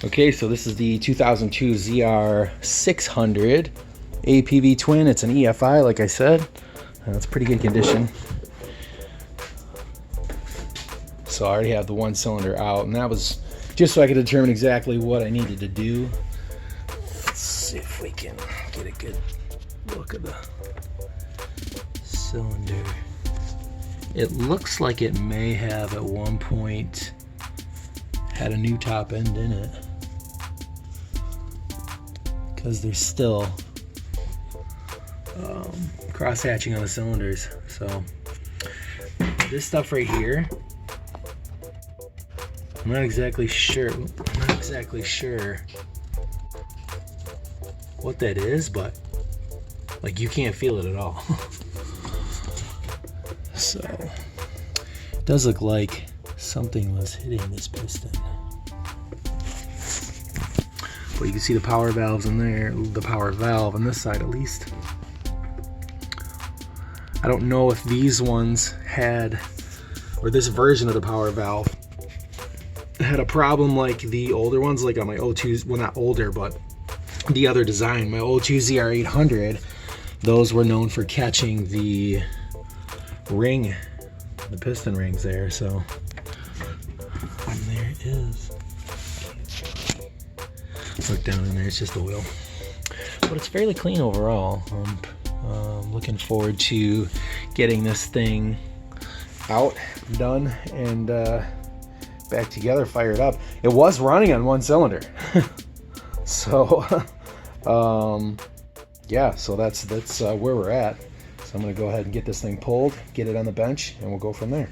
Okay, so this is the 2002 ZR600 APV twin. It's an EFI, like I said. It's pretty good condition. So I already have the one cylinder out, and that was just so I could determine exactly what I needed to do. Let's see if we can get a good look at the cylinder. It looks like it may have at one point had a new top end in it, because there's still cross hatching on the cylinders. So this stuff right here, I'm not exactly sure what that is, but like you can't feel it at all. So it does look like something was hitting this piston. But you can see the power valves in there, the power valve on this side at least. I don't know if these ones had, or this version of the power valve had a problem like the older ones, like on my 02s, well not older, but the other design, my 02 ZR800, those were known for catching the ring, the piston rings there, so there it is. Look down in there, it's just oil. But it's fairly clean overall. I'm looking forward to getting this thing out, done, and back together, fired up. It was running on one cylinder. So, yeah, so that's where we're at. So I'm gonna go ahead and get this thing pulled, get it on the bench, and we'll go from there.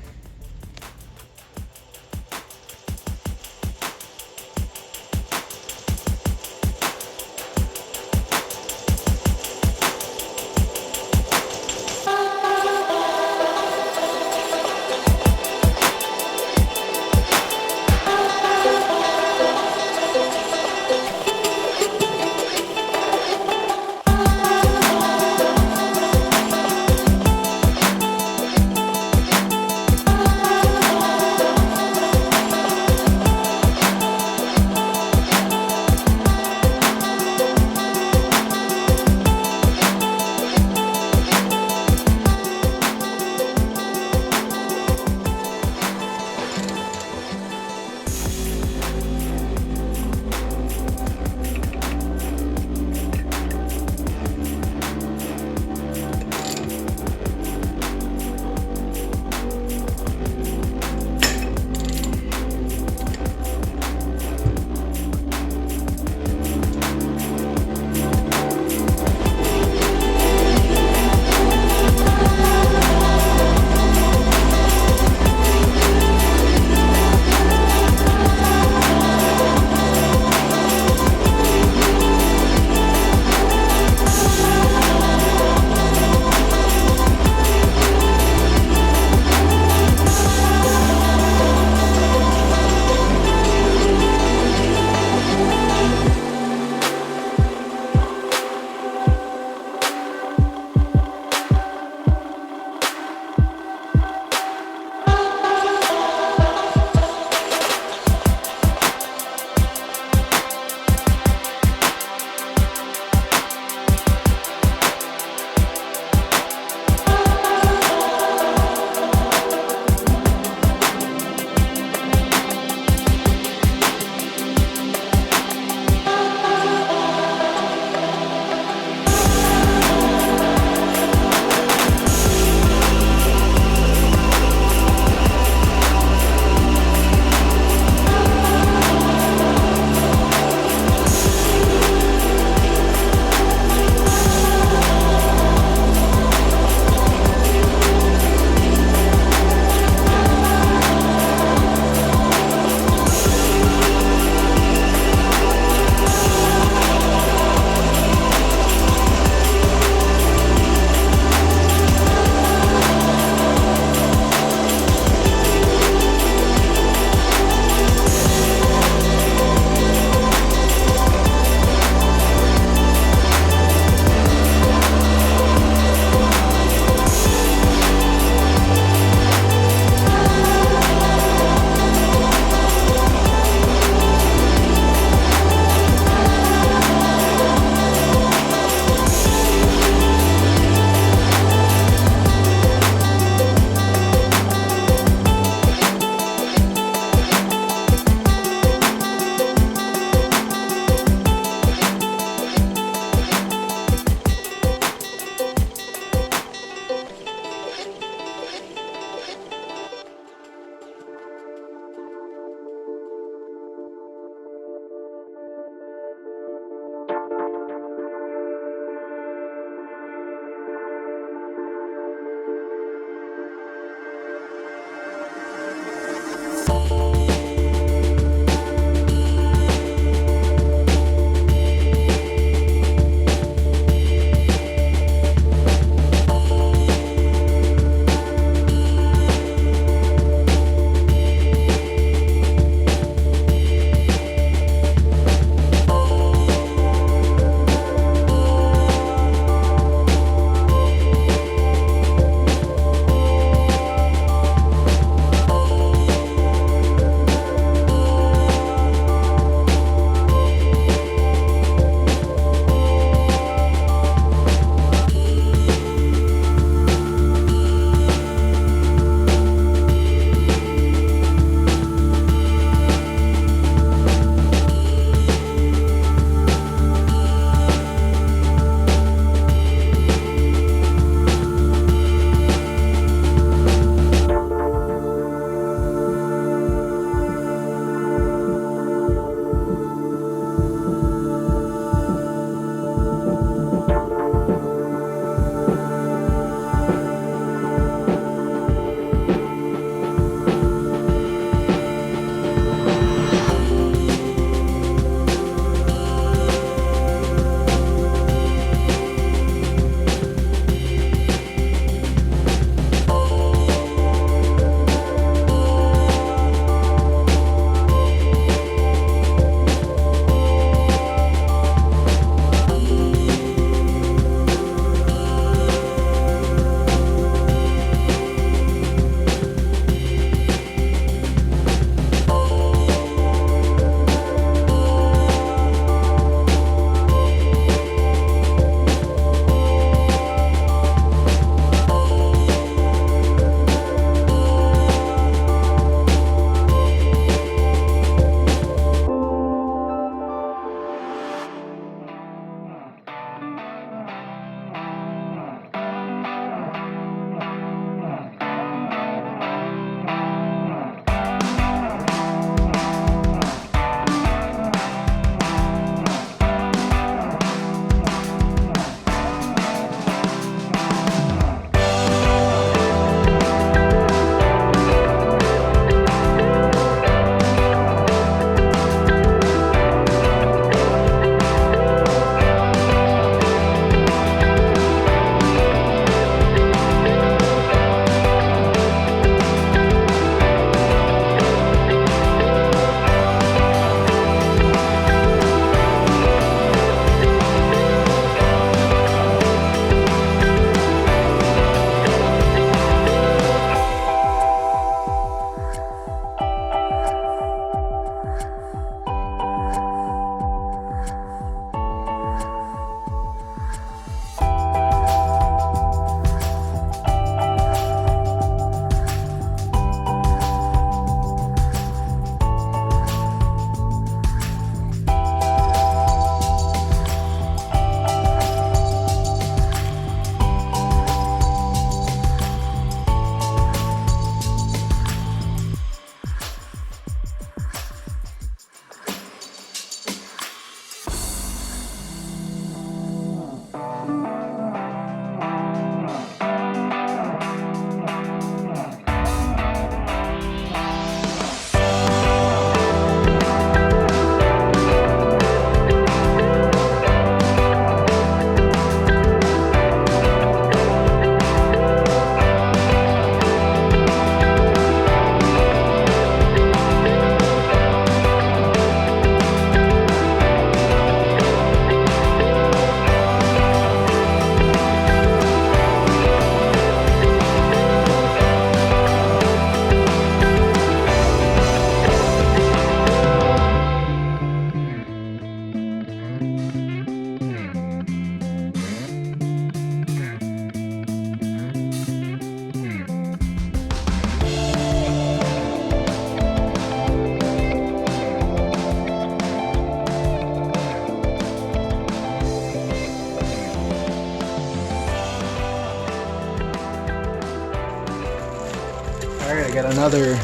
another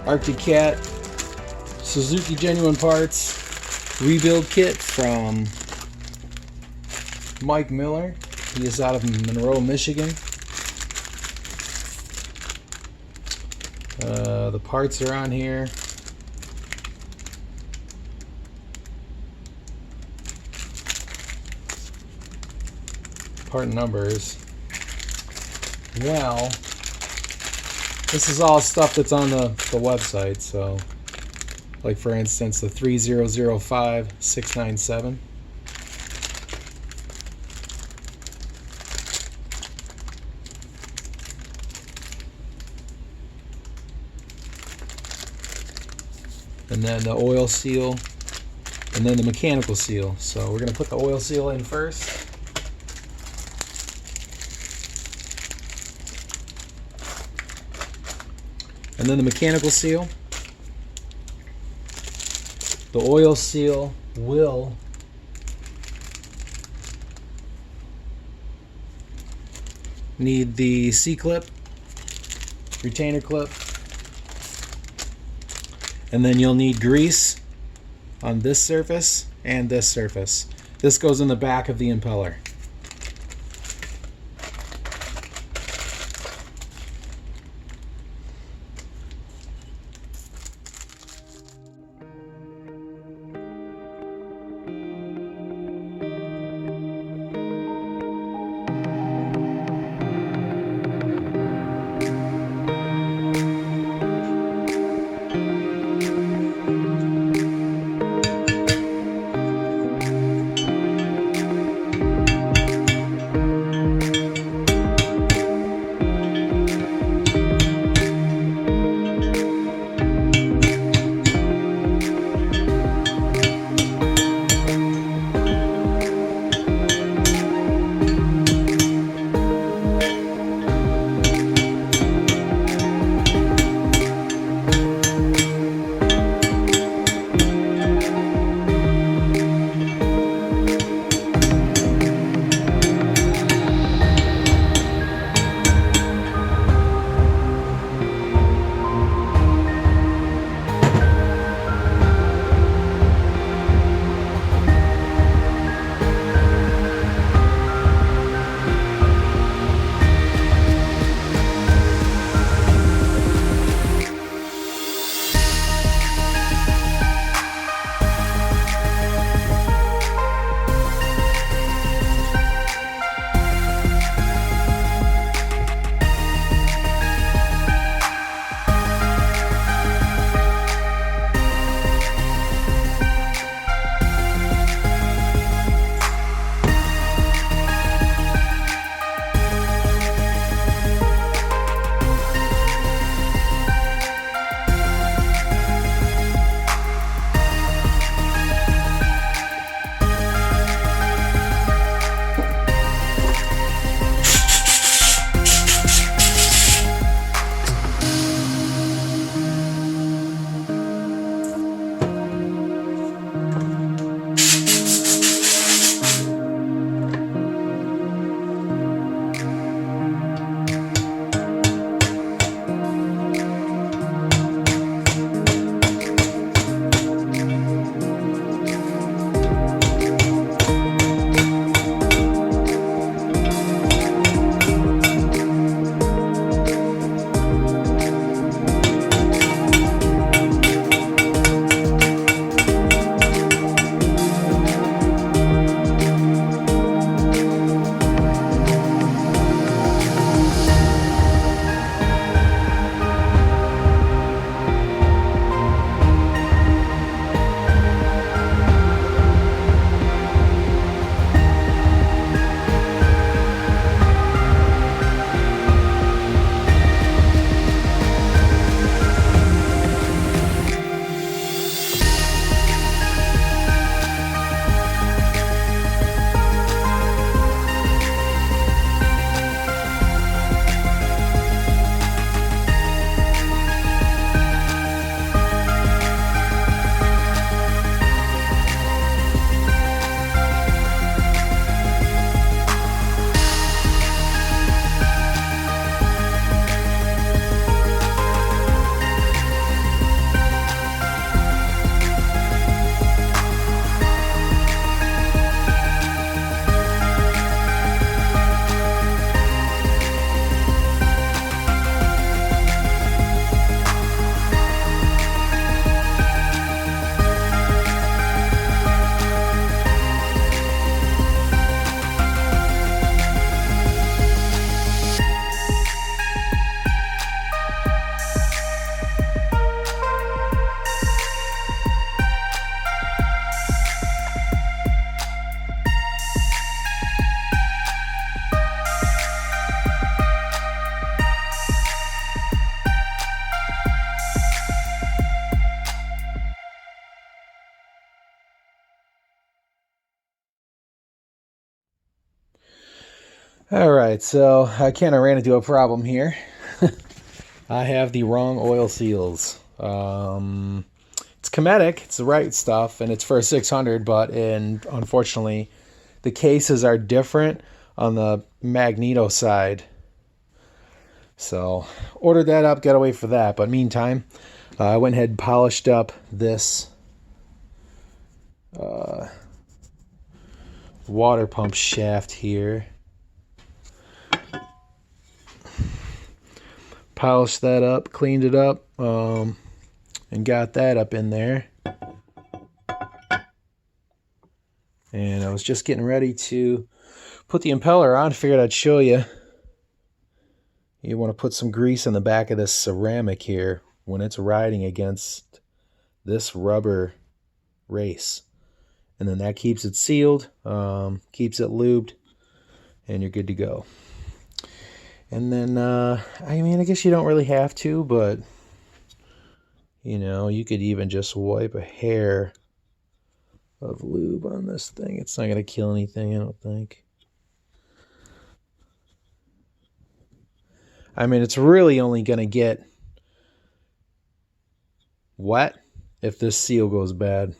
Arctic Cat Suzuki Genuine Parts rebuild kit from Mike Miller. He is out of Monroe, Michigan. The parts are on here. Part numbers. Well, this is all stuff that's on the website. So, like for instance, the 3005697. And then the oil seal, and then the mechanical seal. So we're going to put the oil seal in first. And then the mechanical seal. The oil seal will need the C-clip, retainer clip, and then you'll need grease on this surface and this surface. This goes in the back of the impeller. All right, so I kind of ran into a problem here. I have the wrong oil seals. It's Cometic, it's the right stuff, and it's for a 600, but unfortunately, the cases are different on the magneto side. So, ordered that up, got away for that. But meantime, I went ahead and polished up this water pump shaft here. Polished that up, cleaned it up, and got that up in there. And I was just getting ready to put the impeller on. Figured I'd show you. You want to put some grease on the back of this ceramic here when it's riding against this rubber race. And then that keeps it sealed, keeps it lubed, and you're good to go. And then, I mean, I guess you don't really have to, but, you know, you could even just wipe a hair of lube on this thing. It's not going to kill anything, I don't think. I mean, it's really only going to get wet if this seal goes bad.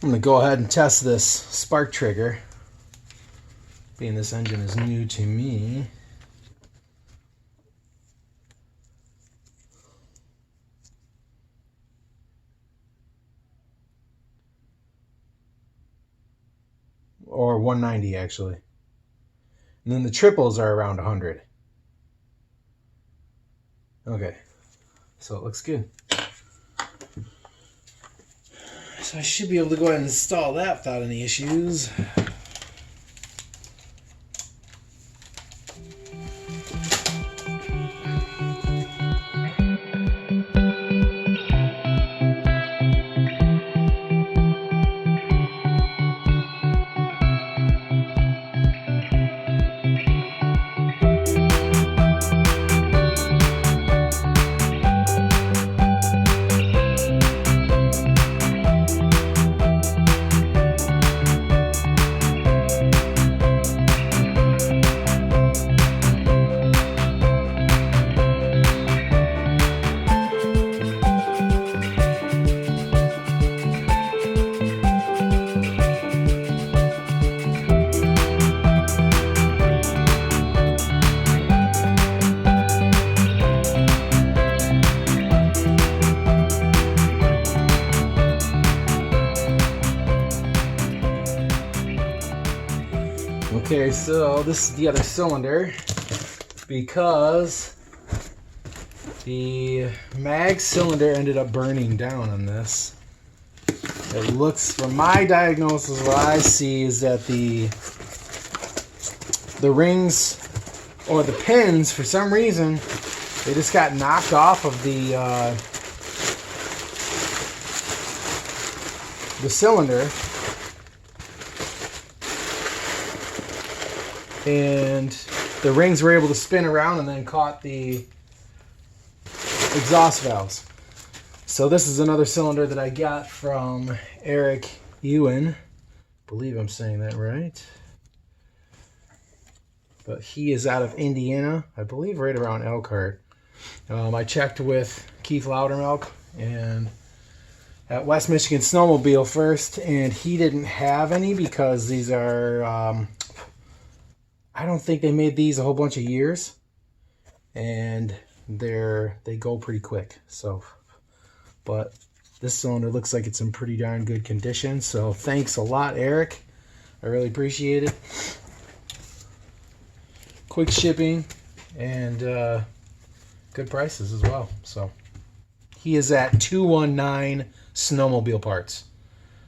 I'm going to go ahead and test this spark trigger, being this engine is new to me. Or 190 actually. And then the triples are around 100. Okay, so it looks good. So I should be able to go ahead and install that without any issues. Okay, so this is the other cylinder because the mag cylinder ended up burning down on this. It looks, from my diagnosis, what I see is that the rings or the pins, for some reason, they just got knocked off of the cylinder, and the rings were able to spin around and then caught the exhaust valves. So this is another cylinder that I got from Eric Ewan. I believe I'm saying that right. But he is out of Indiana, I believe right around Elkhart. I checked with Keith Loudermilk and at West Michigan Snowmobile first, and he didn't have any because these are, I don't think they made these a whole bunch of years, and they go pretty quick. So, but this cylinder looks like it's in pretty darn good condition. So thanks a lot, Eric. I really appreciate it. Quick shipping and good prices as well. So he is at 219 Snowmobile Parts.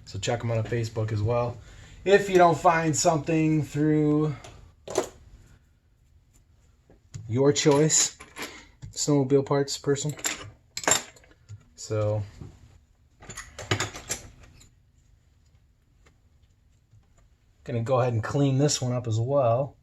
So check him out on Facebook as well. If you don't find something through your choice snowmobile parts person. So gonna go ahead and clean this one up as well.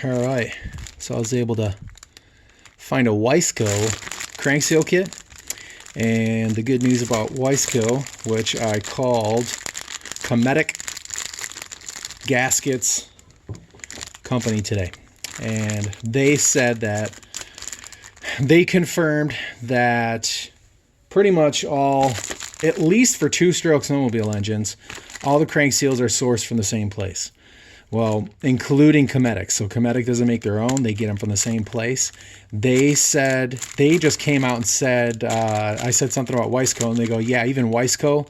All right, so I was able to find a Wiseco crank seal kit, and the good news about Wiseco, which I called Cometic Gaskets company today, and they said that they confirmed that pretty much all, at least for two-stroke snowmobile engines, all the crank seals are sourced from the same place. Well, including Cometic. So Cometic doesn't make their own. They get them from the same place. They said, they just came out and said, I said something about Wiseco, and they go, yeah, even Wiseco,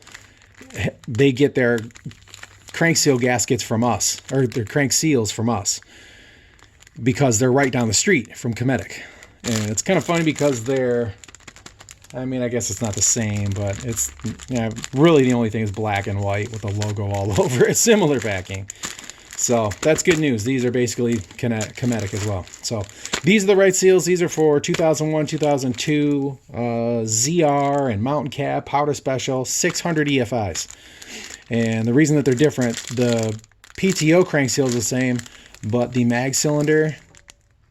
they get their crank seal gaskets from us, or their crank seals from us, because they're right down the street from Cometic. And it's kind of funny because they're, I mean, I guess it's not the same, but it's, yeah, really the only thing is black and white with the logo all over it. Similar packing. So that's good news. These are basically Cometic as well. So these are the right seals. These are for 2001, 2002, ZR and Mountain Cap, Powder Special, 600 EFIs. And the reason that they're different, the PTO crank seal is the same, but the mag cylinder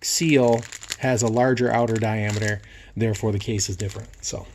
seal has a larger outer diameter. Therefore, the case is different. So.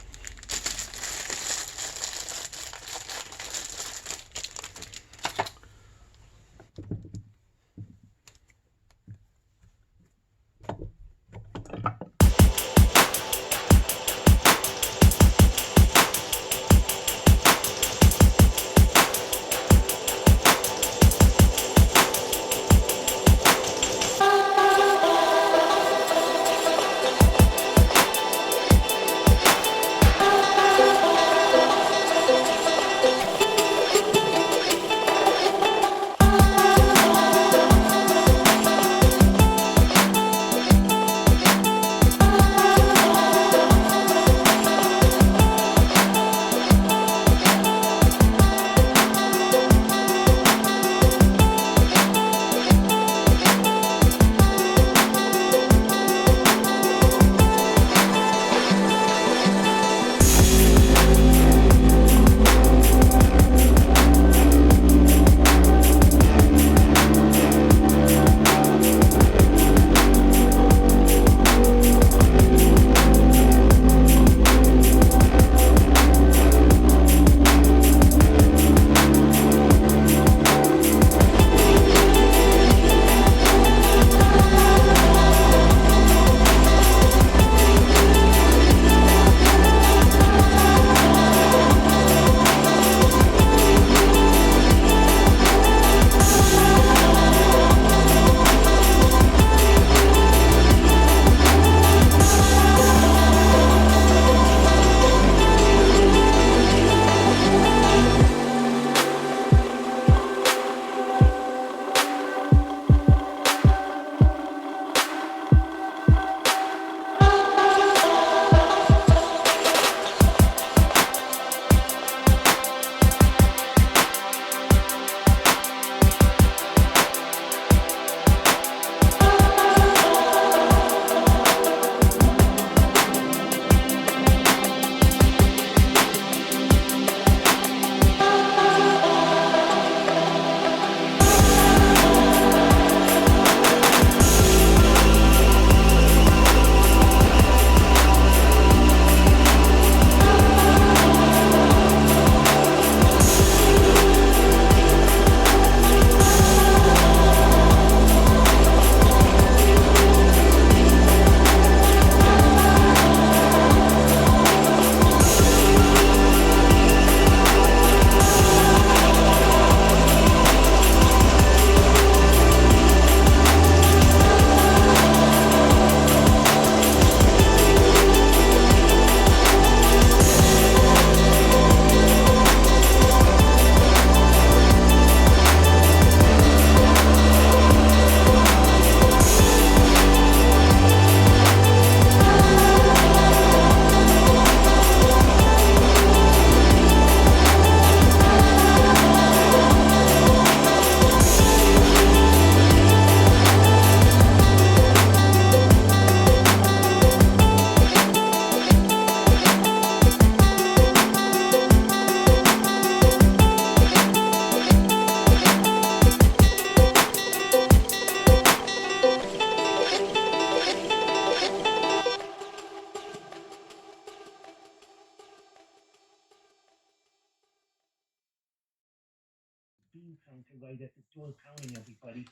count to right at the door counting everybody,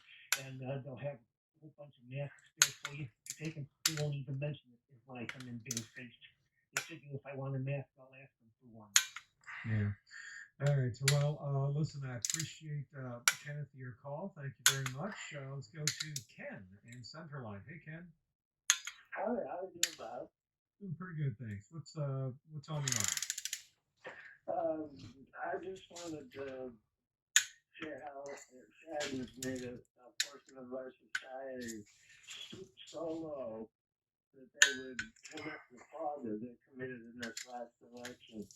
and they'll have a whole bunch of masks there for you to take, and they won't even mention it when I come in bare-faced. They figure if I want a mask, I'll ask them for one. Yeah. All right. So, well, listen, I appreciate, Kenneth, your call. Thank you very much. Let's go to Ken in Centerline. Hey, Ken. How are you doing, Bob? Doing pretty good, thanks. What's on your mind? I just wanted to share how it saddens me that a portion of our society stooped so low that they would commit the fraud that they committed in this last election.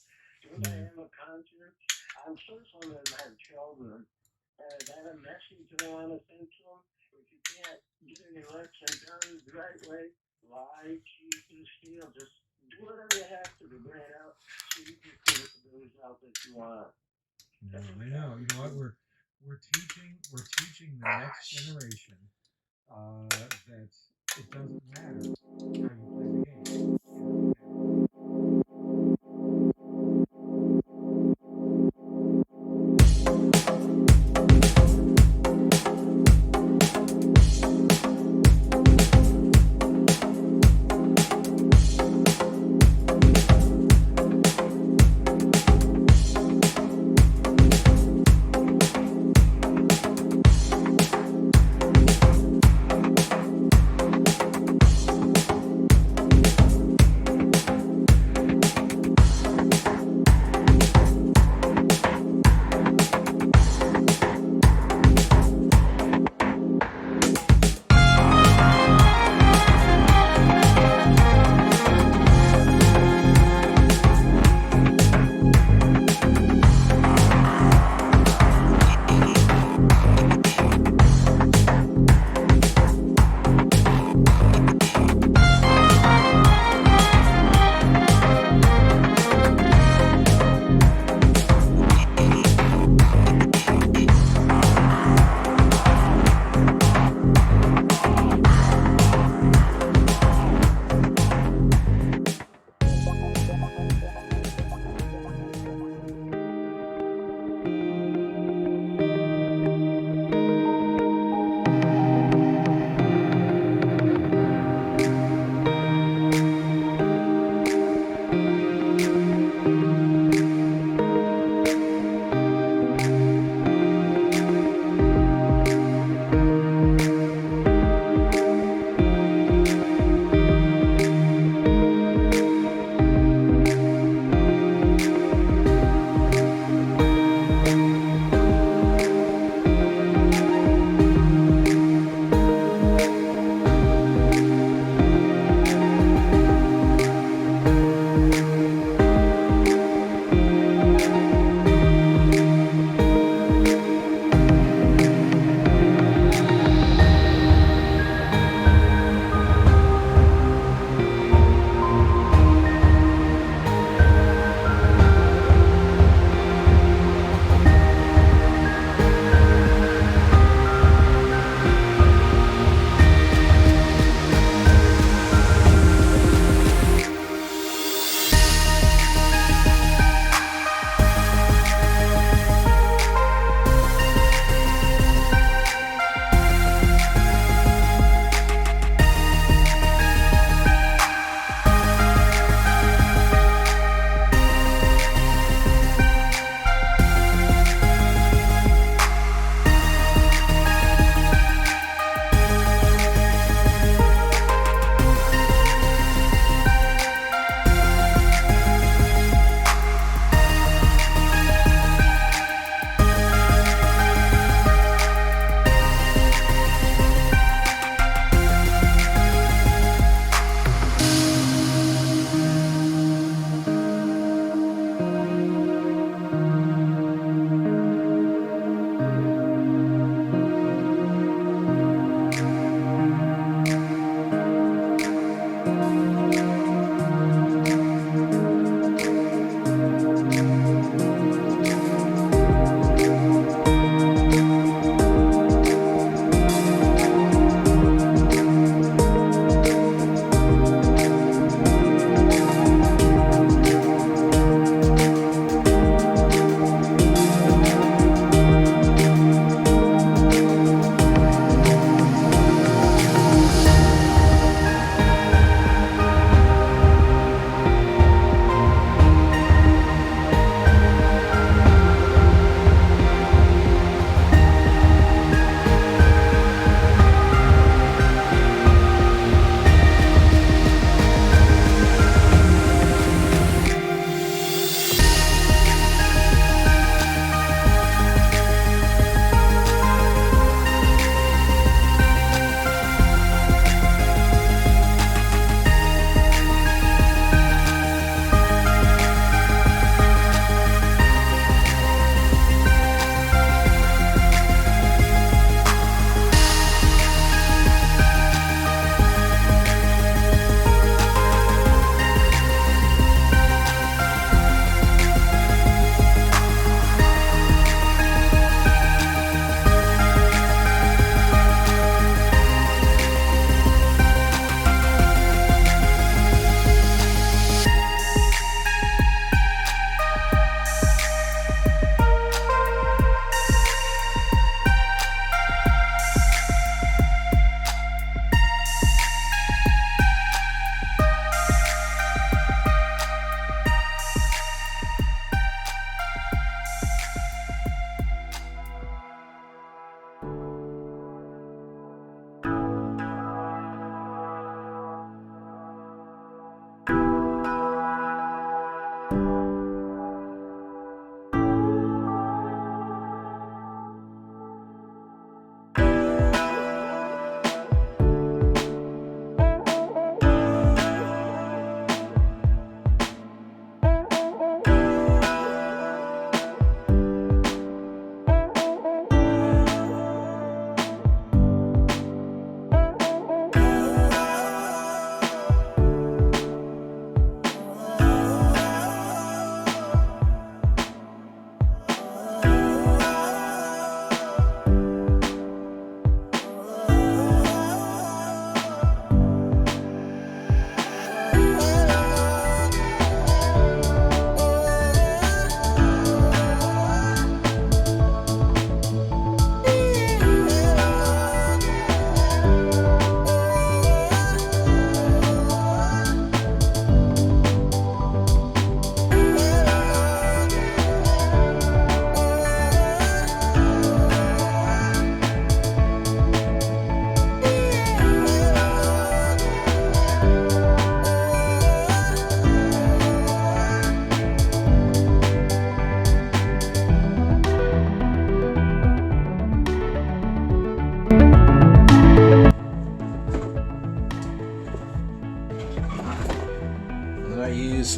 When I have a conscience, I'm sure some of them have children, and is that a message I want to send to them? If you can't get an election done the right way, lie, cheat, and steal, just do whatever you have to bring it out so you can get the result that you want. No, I know. You know what? We're teaching the next generation that it doesn't matter how you play the game.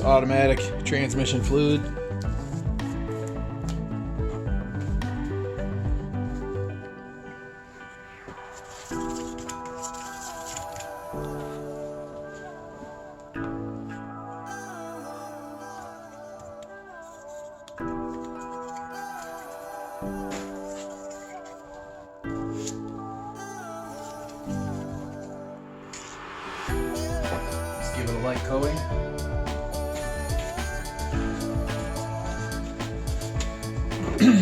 Series automatic transmission fluid. Let's give it a light coating. With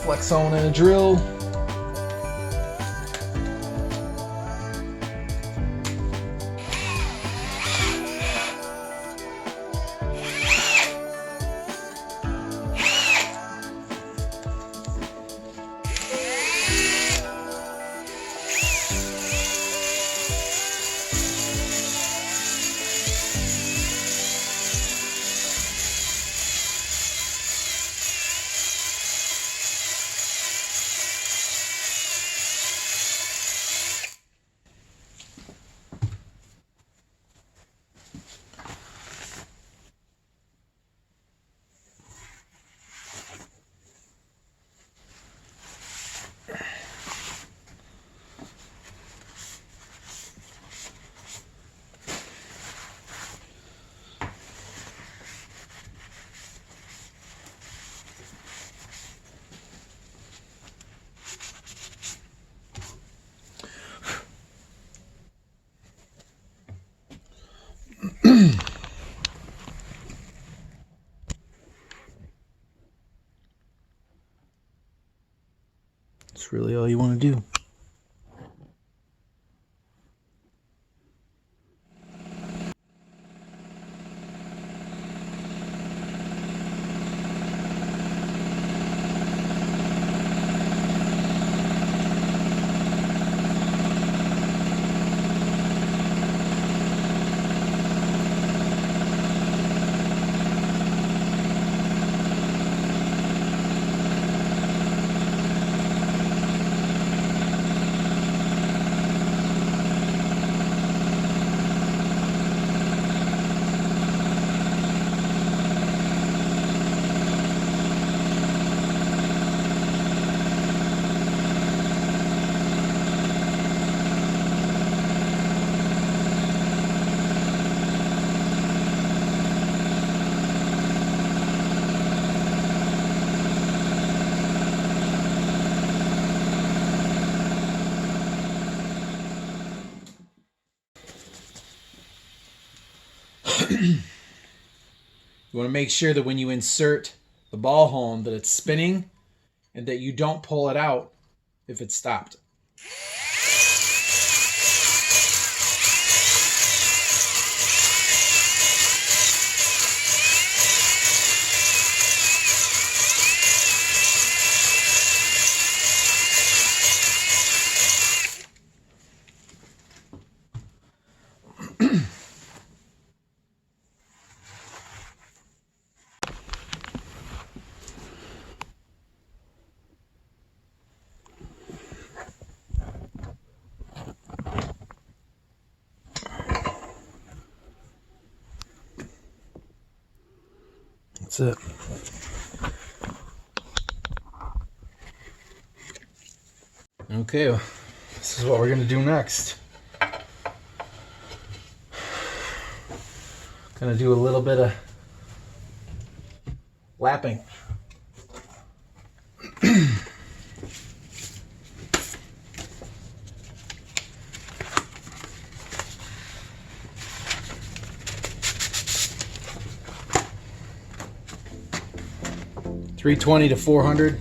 Flexone and a drill. That's really all you want to do. You want to make sure that when you insert the ball home that it's spinning and that you don't pull it out if it's stopped. That's it. Okay, well, this is what we're gonna do next. Gonna do a little bit of lapping. $320 to $400.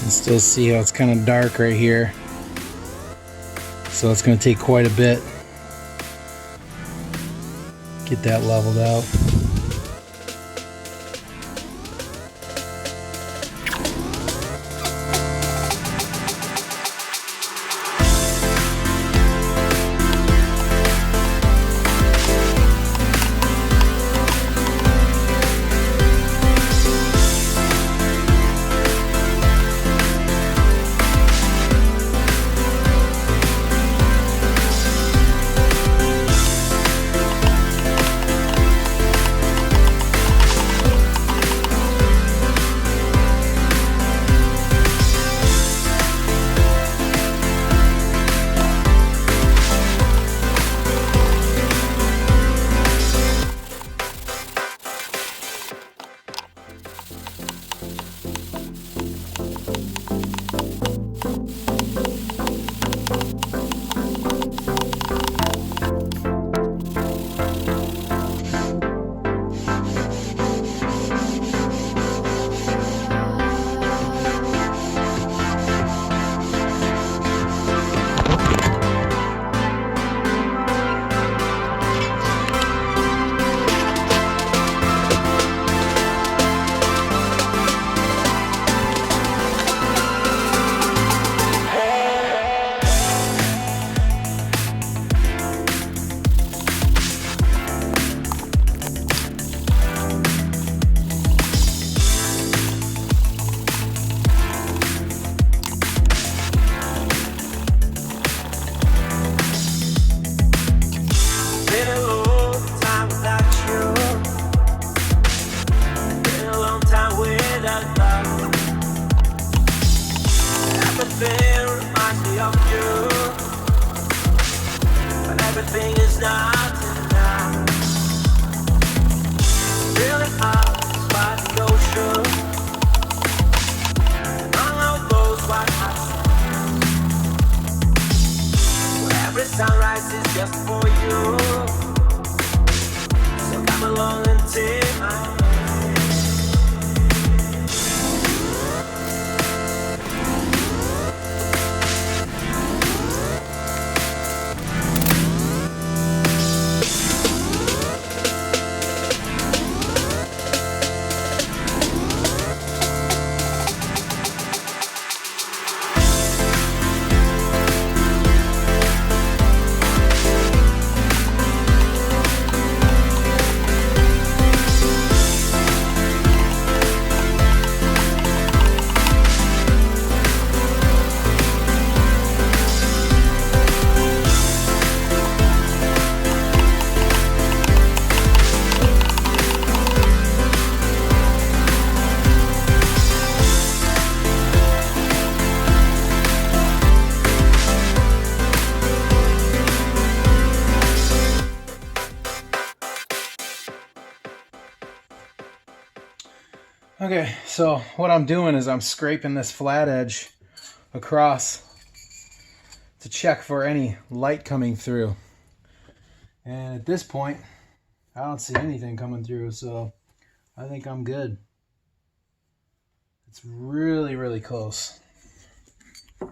can still see how it's kind of dark right here. So it's going to take quite a bit. Get that leveled out. Okay, so what I'm doing is I'm scraping this flat edge across to check for any light coming through. And at this point, I don't see anything coming through, so I think I'm good. It's really, really close. You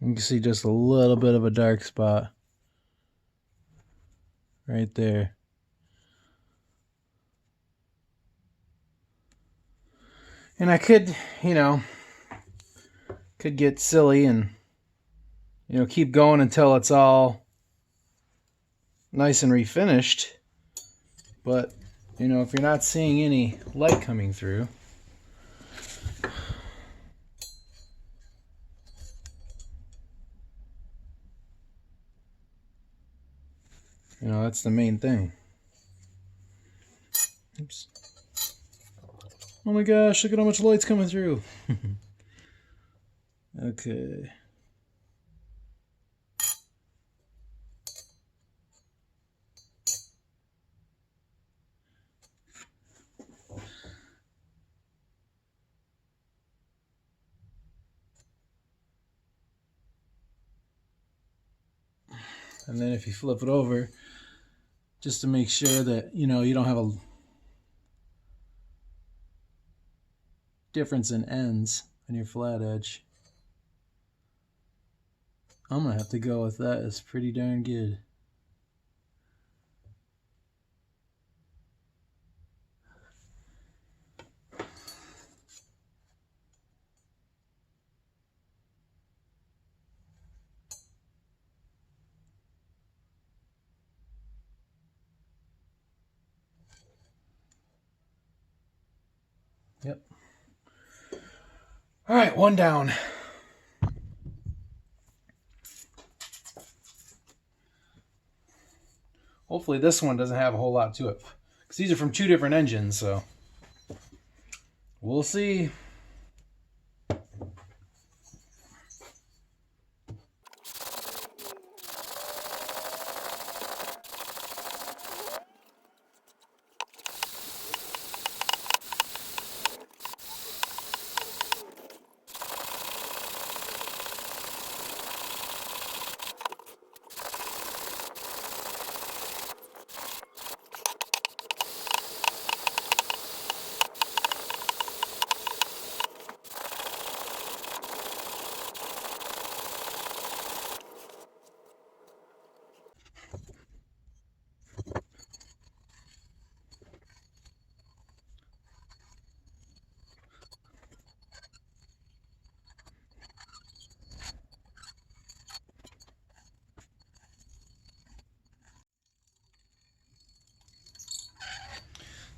can see just a little bit of a dark spot right there. And I could, could get silly and, keep going until it's all nice and refinished. But, if you're not seeing any light coming through, that's the main thing. Oops. Oh my gosh, look at how much light's coming through. Okay. And then if you flip it over, just to make sure that, you know, you don't have a difference in ends on your flat edge. I'm gonna have to go with that. It's pretty darn good. Yep. All right, one down. Hopefully this one doesn't have a whole lot to it, because these are from 2 different engines, so we'll see.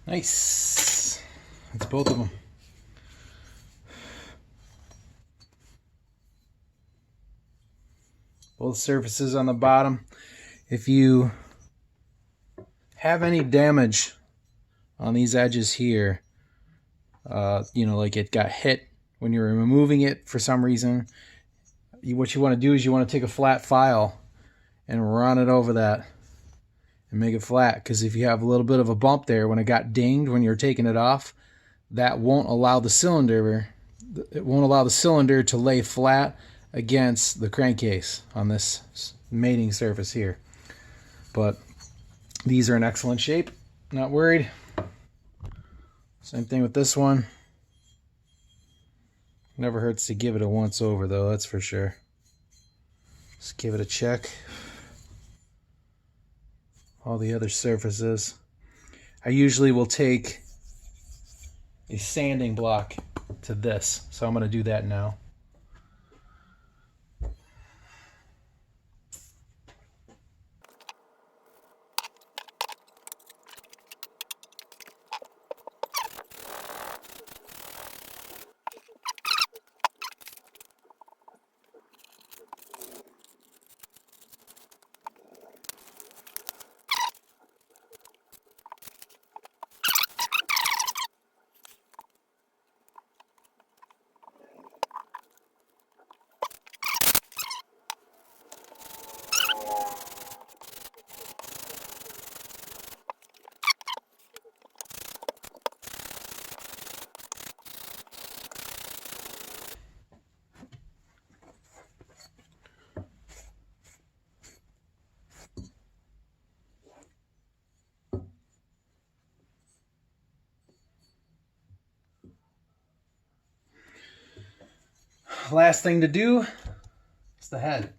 Nice. That's both of them. Both surfaces on the bottom. If you have any damage on these edges here, you know, like it got hit when you were removing it for some reason, what you want to do is you want to take a flat file and run it over that and make it flat, because if you have a little bit of a bump there when it got dinged when you're taking it off, that won't allow the cylinder, to lay flat against the crankcase on this mating surface here. But these are in excellent shape, not worried. Same thing with this one. Never hurts to give it a once over though, that's for sure. Just give it a check. All the other surfaces. I usually will take a sanding block to this, so I'm going to do that now. Last thing to do is the head.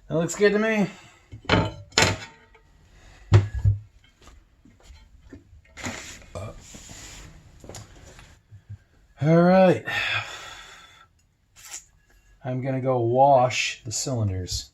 That looks good to me. All right. I'm going to go wash the cylinders.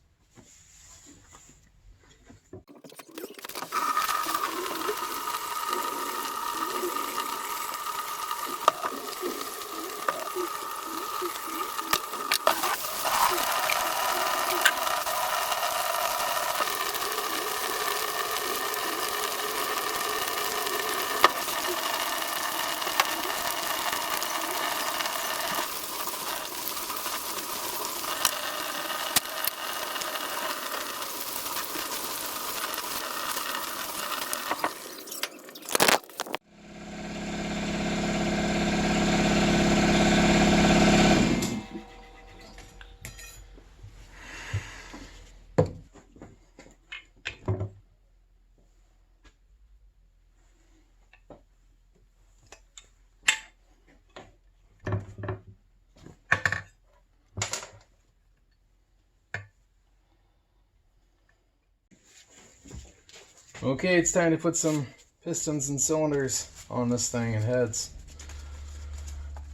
Okay, it's time to put some pistons and cylinders on this thing and heads.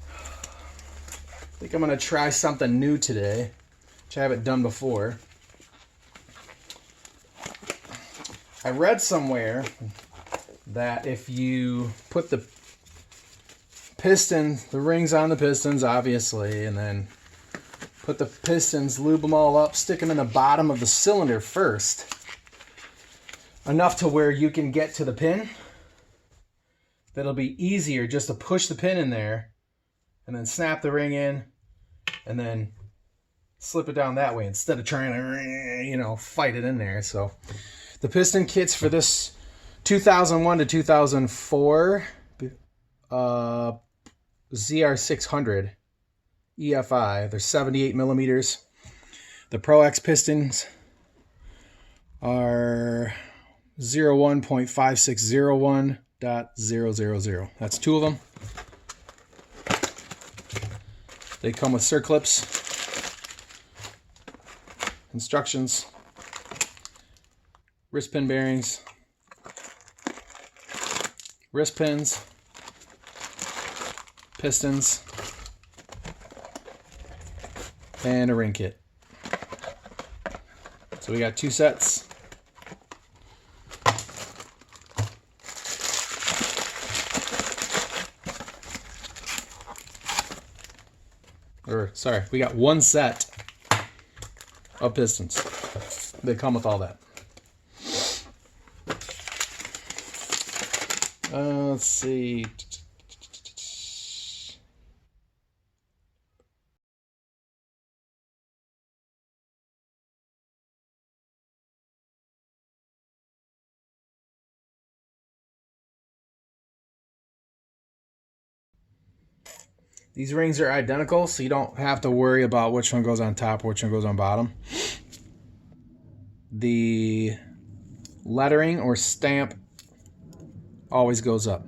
I think I'm going to try something new today, which I haven't done before. I read somewhere that if you put the rings on the pistons, obviously, and then put the pistons, lube them all up, stick them in the bottom of the cylinder first, enough to where you can get to the pin, that'll be easier just to push the pin in there and then snap the ring in and then slip it down that way instead of trying to, fight it in there. So the piston kits for this 2001 to 2004 ZR600 EFI, they're 78 millimeters. The Pro X pistons are 01.5601.000. That's two of them. They come with circlips, instructions, wrist pin bearings, wrist pins, pistons, and a ring kit. So we got two sets. We got one set of pistons. They come with all that. Let's see. These rings are identical, so you don't have to worry about which one goes on top or which one goes on bottom. The lettering or stamp always goes up.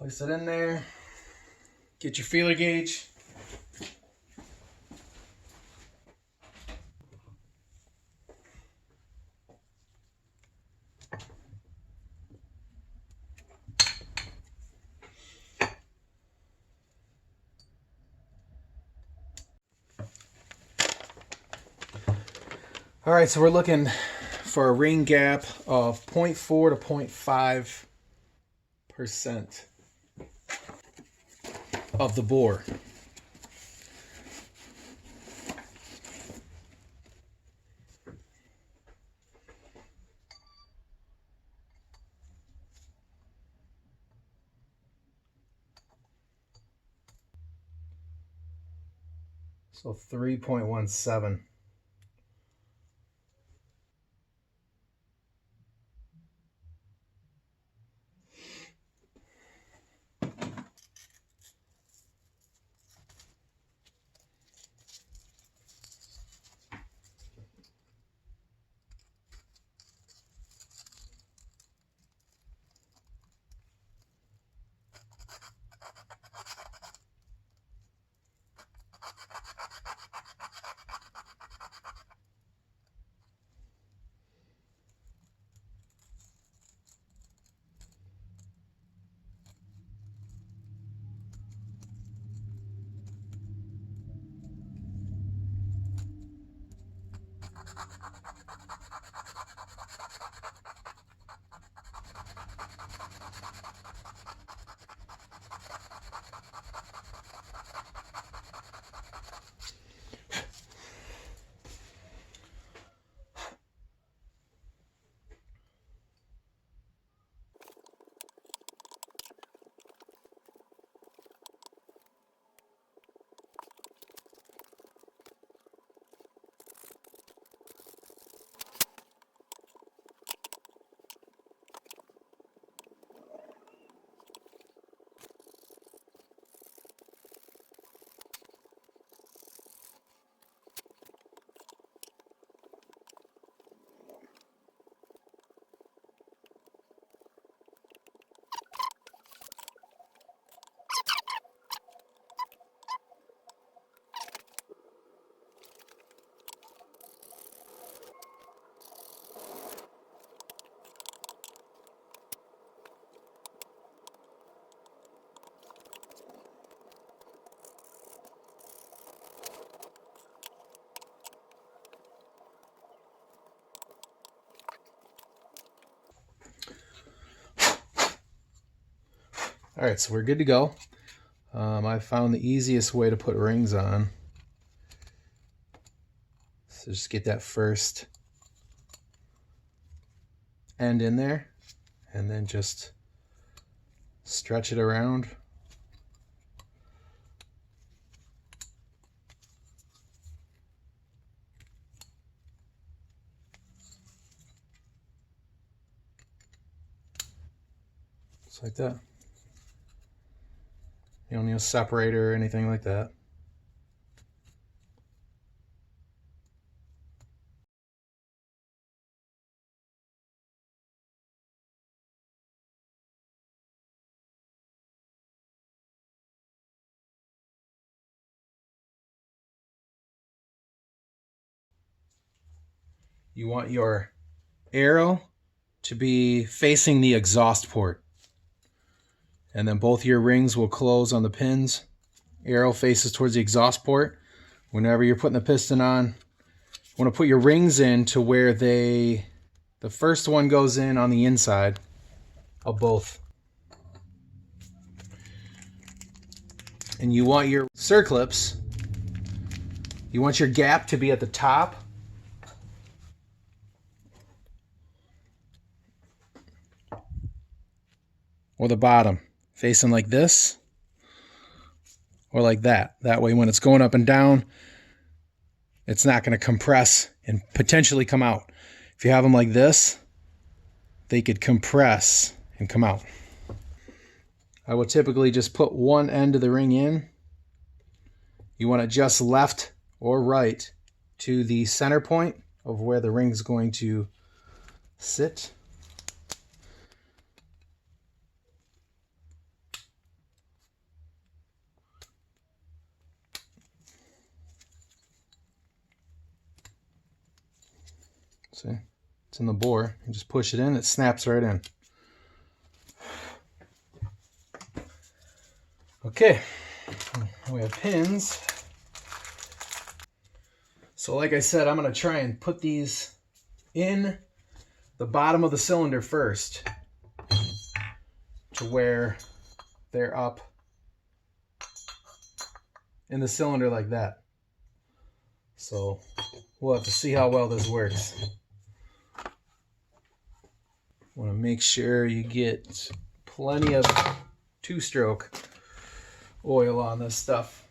Place it in there. Get your feeler gauge. All right, so we're looking for a ring gap of 0.4 to 0.5% of the bore. So 3.17. All right, so we're good to go. I found the easiest way to put rings on. So just get that first end in there and then just stretch it around. Just like that. You don't need a separator or anything like that. You want your arrow to be facing the exhaust port. And then both your rings will close on the pins. Arrow faces towards the exhaust port. Whenever you're putting the piston on, you want to put your rings in to where the first one goes in on the inside of both. And you want your circlips, you want your gap to be at the top or the bottom, facing like this or like that. That way when it's going up and down, it's not going to compress and potentially come out. If you have them like this, they could compress and come out. I would typically just put one end of the ring in. You want to adjust left or right to the center point of where the ring is going to sit. See, it's in the bore. You just push it in, it snaps right in. Okay, we have pins. So like I said, I'm going to try and put these in the bottom of the cylinder first to where they're up in the cylinder like that. So we'll have to see how well this works. Want to make sure you get plenty of two-stroke oil on this stuff.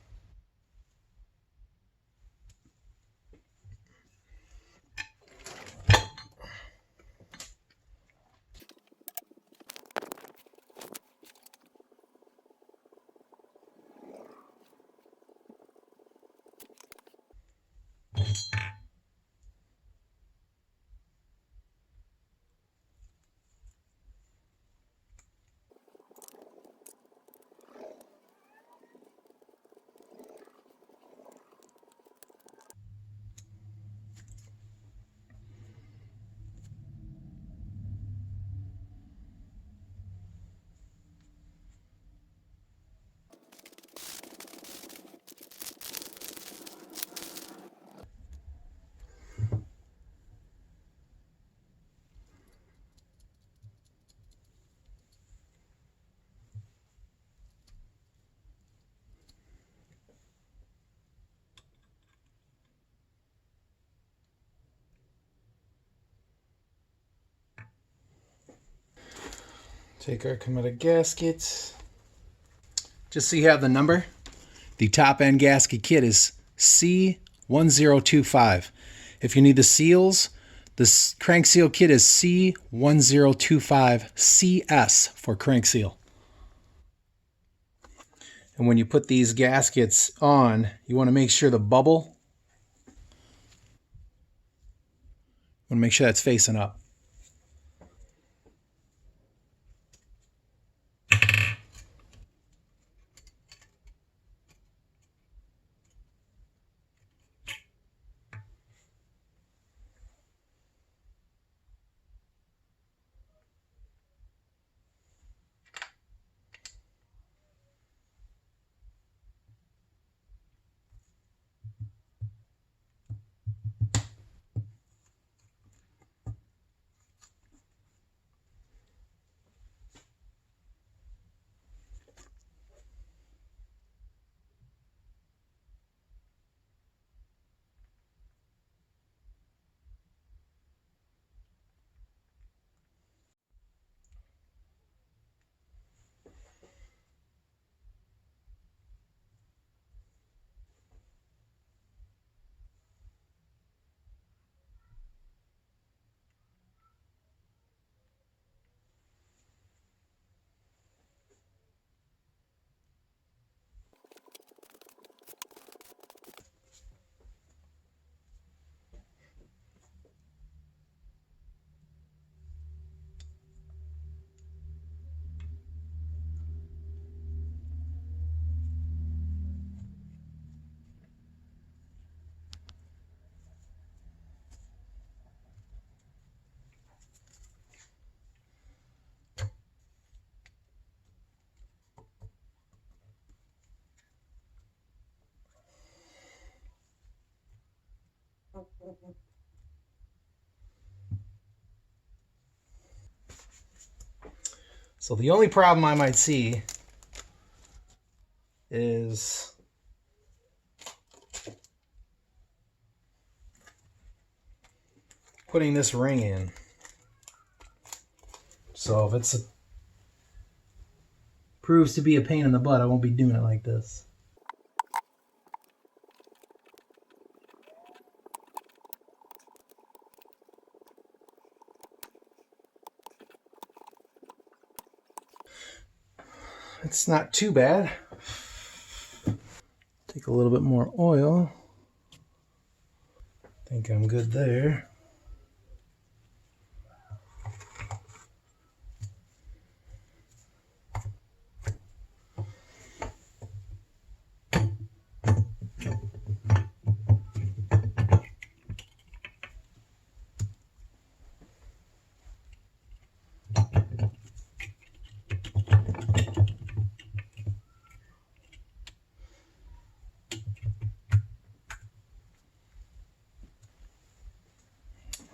Take our committed gaskets. Just so you have the number, the top end gasket kit is C1025. If you need the seals, this crank seal kit is C1025CS for crank seal. And when you put these gaskets on, you want to make sure the bubble, you want to make sure that's facing up. So the only problem I might see is putting this ring in. So if it proves to be a pain in the butt, I won't be doing it like this. It's not too bad. Take a little bit more oil. Think I'm good there.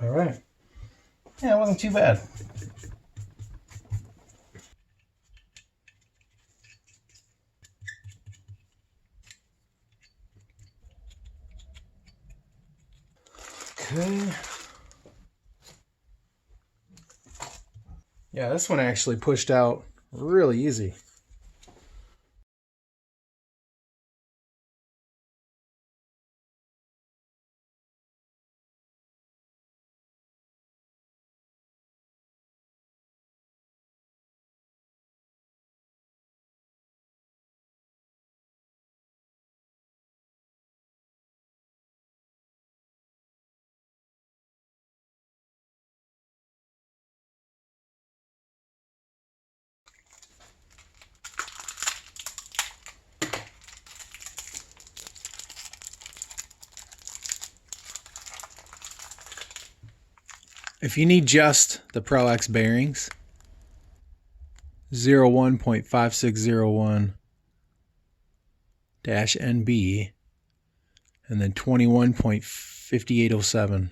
All right. Yeah, it wasn't too bad. Okay. Yeah, this one actually pushed out really easy. If you need just the Pro X bearings, 01.5601-NB and then 21.5807.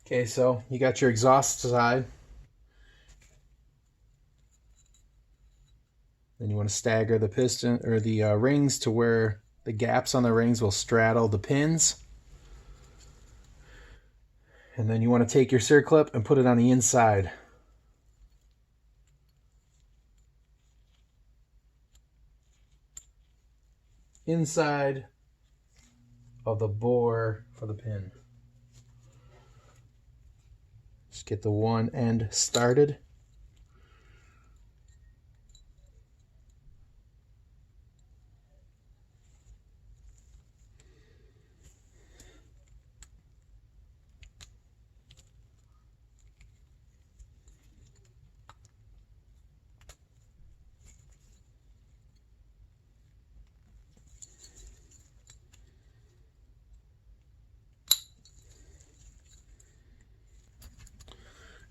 Okay, so you got your exhaust side. Then you want to stagger the piston or the rings to where the gaps on the rings will straddle the pins. And then you want to take your circlip and put it on the inside. Inside of the bore for the pin. Just get the one end started.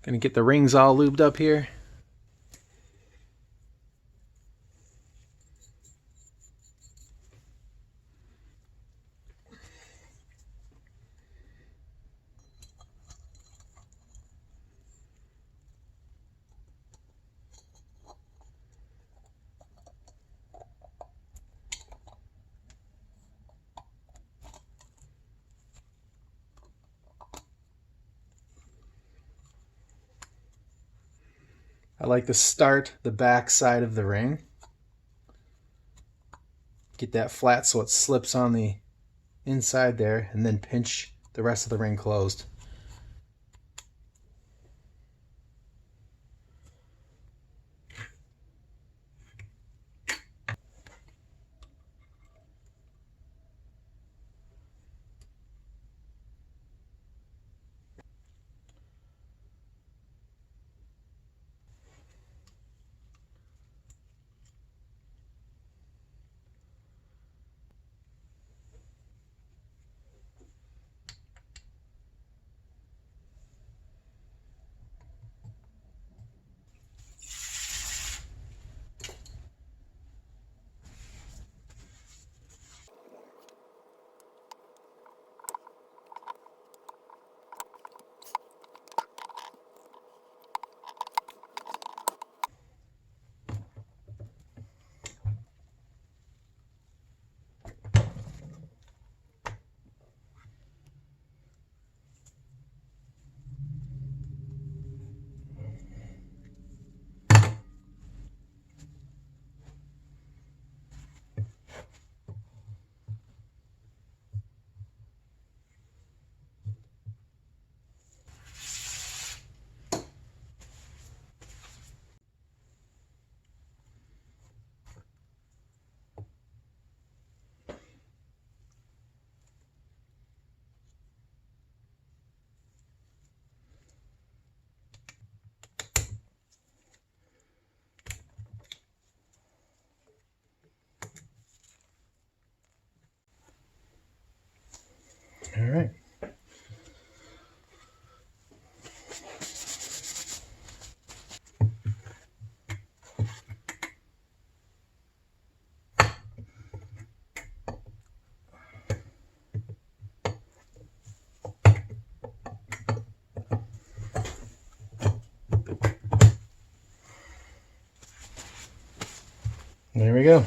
Gonna get the rings all lubed up here. I like to start the back side of the ring. Get that flat so it slips on the inside there, and then pinch the rest of the ring closed. All right. There we go.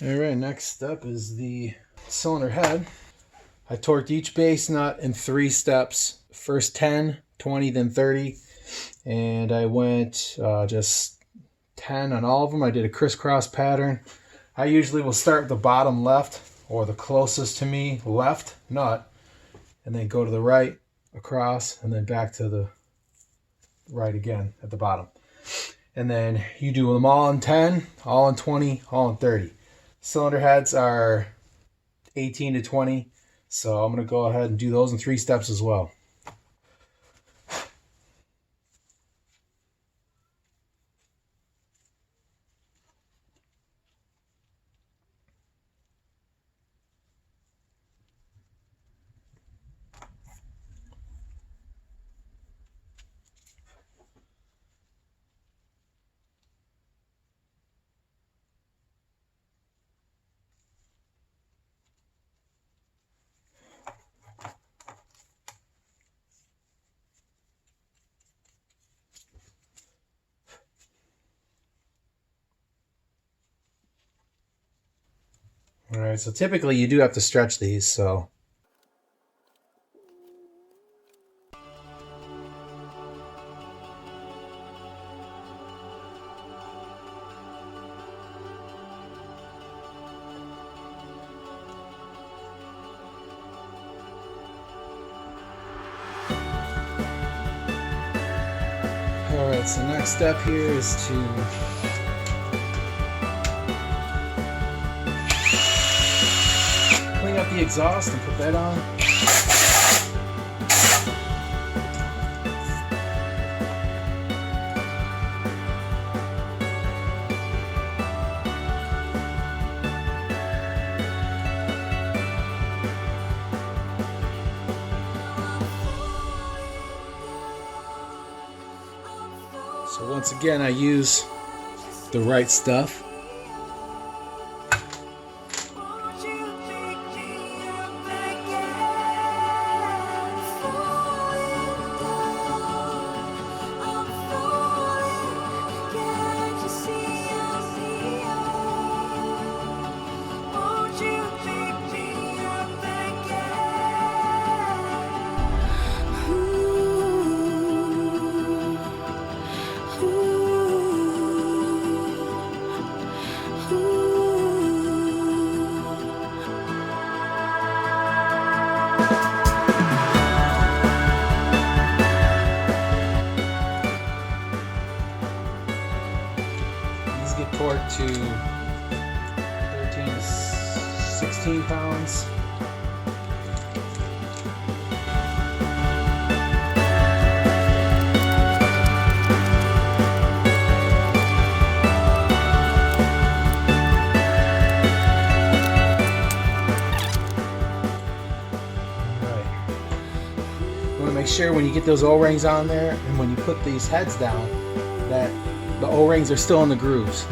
All right, next step is the cylinder head. I torqued each base nut in 3 steps. First 10, 20, then 30. And I went just 10 on all of them. I did a crisscross pattern. I usually will start with the bottom left, or the closest to me left nut, and then go to the right, across, and then back to the right again at the bottom. And then you do them all in 10, all in 20, all in 30. Cylinder heads are 18 to 20, so I'm going to go ahead and do those in 3 steps as well. All right, so typically you do have to stretch these, so all right, so next step here is to clean up the exhaust and put that on. So once again, I use the right stuff. Get torqued to 13 to 16 pounds. You want to make sure when you get those O-rings on there and when you put these heads down that the O-rings are still in the grooves,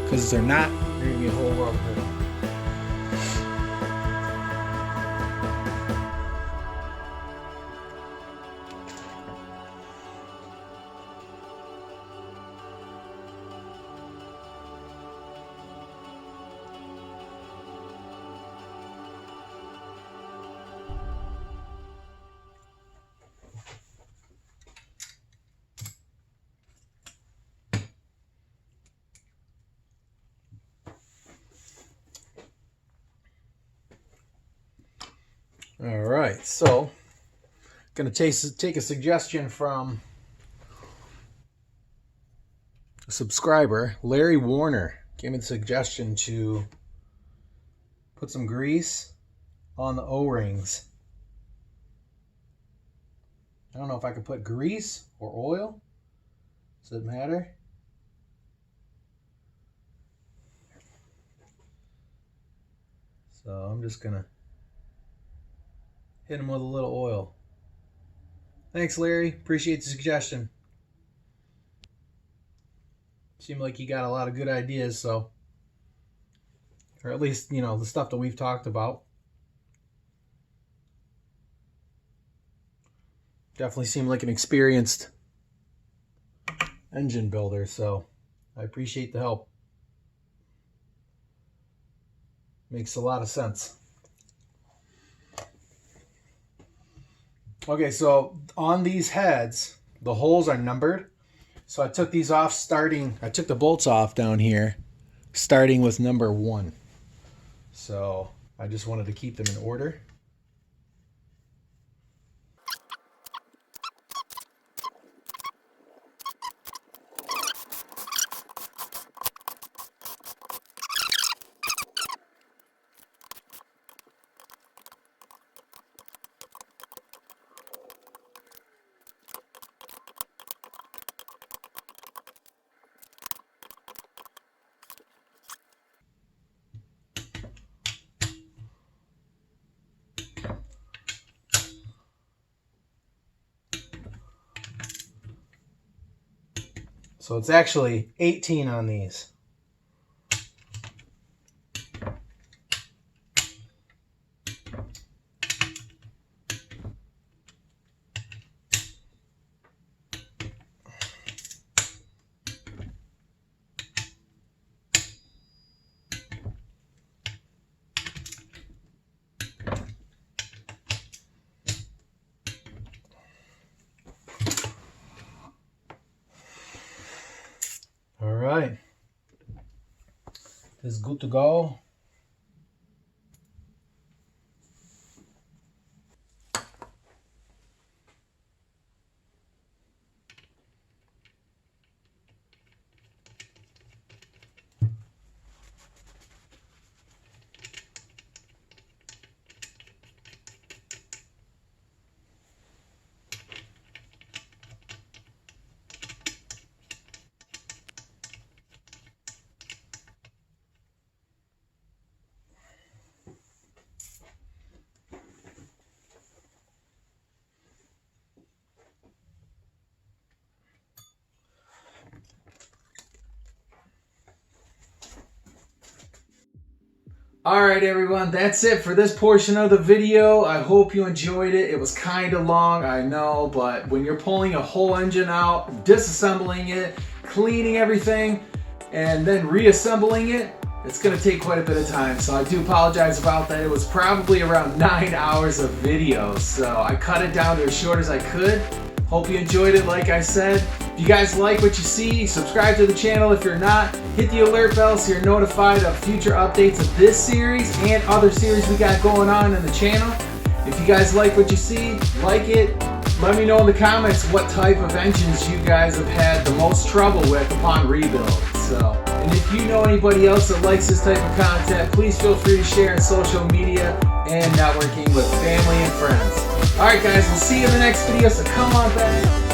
because if they're not, you're going to be a whole world of hurt. All right, so Gonna take a suggestion from a subscriber, Larry Warner. Gave me the suggestion to put some grease on the O-rings. I don't know if I could put grease or oil. Does it matter? So I'm just gonna hit him with a little oil. Thanks, Larry. Appreciate the suggestion. Seemed like you got a lot of good ideas, so, or at least, you know, the stuff that we've talked about. Definitely seemed like an experienced engine builder, so I appreciate the help. Makes a lot of sense. Okay, so on these heads, the holes are numbered. So I took these off I took the bolts off down here, starting with number 1. So I just wanted to keep them in order. So it's actually 18 on these. All right, this is good to go. All right, everyone, that's it for this portion of the video. I hope you enjoyed it. It was kind of long, I know, but when you're pulling a whole engine out, disassembling it, cleaning everything, and then reassembling it, it's going to take quite a bit of time. So I do apologize about that. It was probably around 9 hours of video, so I cut it down to as short as I could. Hope you enjoyed it, like I said. If you guys like what you see, subscribe to the channel. If you're not, hit the alert bell so you're notified of future updates of this series and other series we got going on in the channel. If you guys like what you see, like it. Let me know in the comments what type of engines you guys have had the most trouble with upon rebuild. And if you know anybody else that likes this type of content, please feel free to share on social media and networking with family and friends. Alright guys, we'll see you in the next video, so come on back.